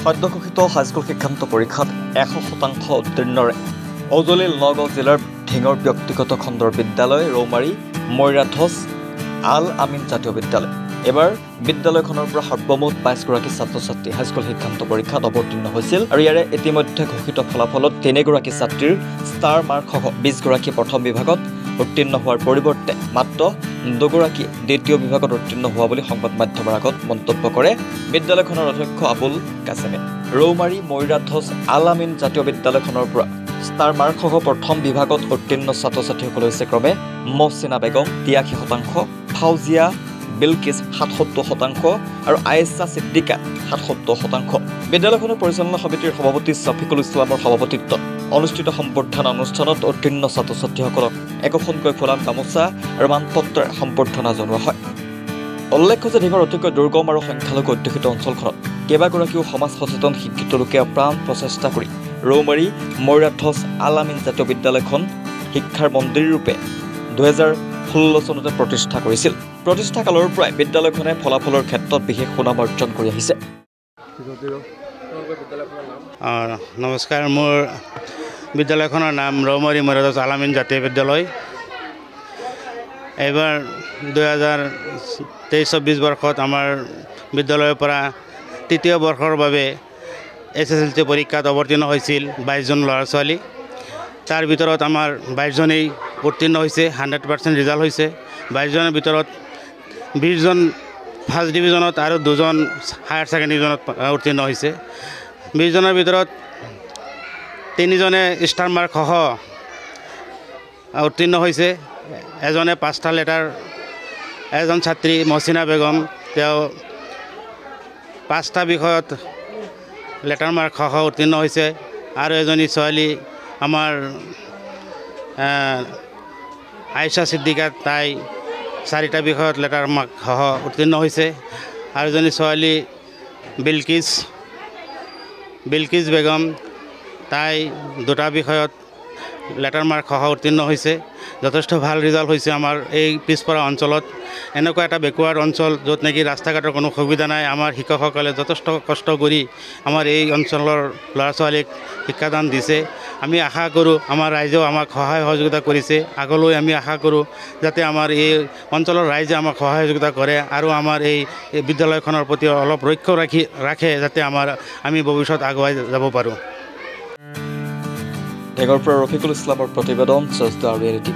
সদ্যঘোষিত high school শিক্ষান্ত পৰীক্ষাত 100% উত্তীৰ্ণৰে অজলিল নগাঁও জিলাৰ ঢিঙৰ ব্যক্তিগত খণ্ডৰ বিদ্যালয় ৰৌমাৰী মৈৰাথছ আল আমিন জাতীয় বিদ্যালয়। এবাৰ বিদ্যালয়খনৰ পৰা সৰ্বমুঠ 22 গৰাকী ছাত্ৰ-ছাত্ৰী হাইস্কুল শিক্ষান্ত পৰীক্ষাত অৱতীৰ্ণ হৈছিল আৰু ইয়াৰে ইতিমধ্যে ঘোষিত ফলাফলত 3 গৰাকী ছাত্ৰীৰ ষ্টাৰ মাৰ্কসহ 20 গৰাকী প্ৰথম বিভাগত উত্তীৰ্ণ হোৱাৰ পৰিৱৰ্তে মাত্ৰ 2 গৰাকী দ্বিতীয় বিভাগত উত্তীৰ্ণ হোৱা বুলি সংবাদ মাধ্যমৰ আগত মন্তব্য কৰে বিদ্যালয়খনৰ অধ্যক্ষ আবুল কাছেমে। ৰৌমাৰী মৈৰাথছ আল আমিন জাতীয় বিদ্যালয়খনৰ পৰা ষ্টাৰ মাৰ্কসহ প্ৰথম বিভাগত উত্তীৰ্ণ ছাত্ৰ-ছাত্ৰীসকল হৈছে ক্ৰমে মহচিনা বেগম 83%, ফাউজিয়া বিলকিছ 77% আৰু আয়েশা সিদ্দিকা 77%। বিদ্যালয়খনৰ পৰিচালনা সমিতিৰ সভাপতি ছফিকুল ইছলামৰ সভাপতিত্বত অনুষ্ঠিত সম্বৰ্ধনা অনুষ্ঠানত উত্তীৰ্ণ ছাত্ৰ-ছাত্ৰীসকলক একোখনকৈ ফুলাম গামোচা আৰু মানপত্ৰৰ সম্বৰ্ধনা জনোৱা হয়। উল্লেখ্য যে ঢিঙৰ অতিকৈ দুৰ্গম আৰু সংখ্যালঘু অধ্যুষিত অঞ্চলখনত কেইবাগৰাকীও সমাজ সচেতন শিক্ষিত লোকে প্ৰাণ প্ৰচেষ্টা কৰি ৰৌমাৰী মৈৰাথছ আল আমিন জাতীয় বিদ্যালয়খন শিক্ষাৰ মন্দিৰ ৰূপে 2016 চনতে প্ৰতিষ্ঠা কৰিছিল। প্ৰতিষ্ঠা কালৰ পৰাই বিদ্যালয়খনে ফলাফলৰ ক্ষেত্ৰত বিশেষ সুনাম অৰ্জন কৰি আহিছে। নমস্কাৰ, মোৰ বিদ্যালয়খনৰ নাম ৰৌমাৰী মৈৰাথছ আল আমিন জাতীয় বিদ্যালয়। এইবাৰ 2023-24 বৰ্ষত আমাৰ বিদ্যালয়ৰ পৰা তৃতীয় বৰ্ষৰ বাবে SSLC পৰীক্ষাত অৱতীৰ্ণ হৈছিল 22জন ল'ৰা ছোৱালী। তাৰ ভিতৰত আমাৰ 22জনেই উত্তীৰ্ণ হৈছে, 100% ৰিজাল্ট হৈছে। 22জনৰ ভিতৰত 20জন ফাৰ্ষ্ট ডিভিজনত আৰু 2জন হায়াৰ ছেকেণ্ডেৰী ডিভিজনত উত্তীৰ্ণ হৈছে। 20জনৰ ভিতৰত 3জনে ষ্টাৰ মাৰ্কসহ উত্তীৰ্ণ হৈছে। এজনে 5টা লেটাৰ, এজন ছাত্ৰী মহচিনা বেগম তেওঁ 5টা বিষয়ত লেটাৰ মাৰ্কসহ উত্তীৰ্ণ হৈছে আৰু এজনী ছোৱালী আমাৰ আয়েশা সিদ্দিকা, তাই 4টা বিষয়ত লেটাৰ মাৰ্কসহ উত্তীৰ্ণ হৈছে আৰু এজনী ছোৱালী বিলকিছ বেগম, তাই 2টা বিষয়ত লেটাৰ মাৰ্কসহ উত্তীৰ্ণ হৈছে। যথেষ্ট ভাল ৰিজাল্ট হৈছে আমাৰ এই পিছপৰা অঞ্চলত। এনেকুৱা এটা বেকৱাৰ্ড অঞ্চল য'ত নেকি ৰাস্তা ঘাটৰ কোনো সুবিধা নাই। আমাৰ শিক্ষকসকলে যথেষ্ট কষ্ট কৰি আমাৰ এই অঞ্চলৰ ল'ৰা ছোৱালীক শিক্ষাদান দিছে। আমি আশা কৰোঁ আমাৰ ৰাইজেও আমাক সহায় সহযোগিতা কৰিছে। আগলৈ আমি আশা কৰোঁ যাতে আমাৰ এই অঞ্চলৰ ৰাইজে আমাক সহায় সহযোগিতা কৰে আৰু আমাৰ এই বিদ্যালয়খনৰ প্ৰতি অলপ লক্ষ্য ৰাখে যাতে আমি ভৱিষ্যত আগুৱাই যাব পাৰোঁ। ঢিঙৰ পৰা ৰফিকুল ইছলামৰ প্ৰতিবেদন, ৰিয়েলিটি।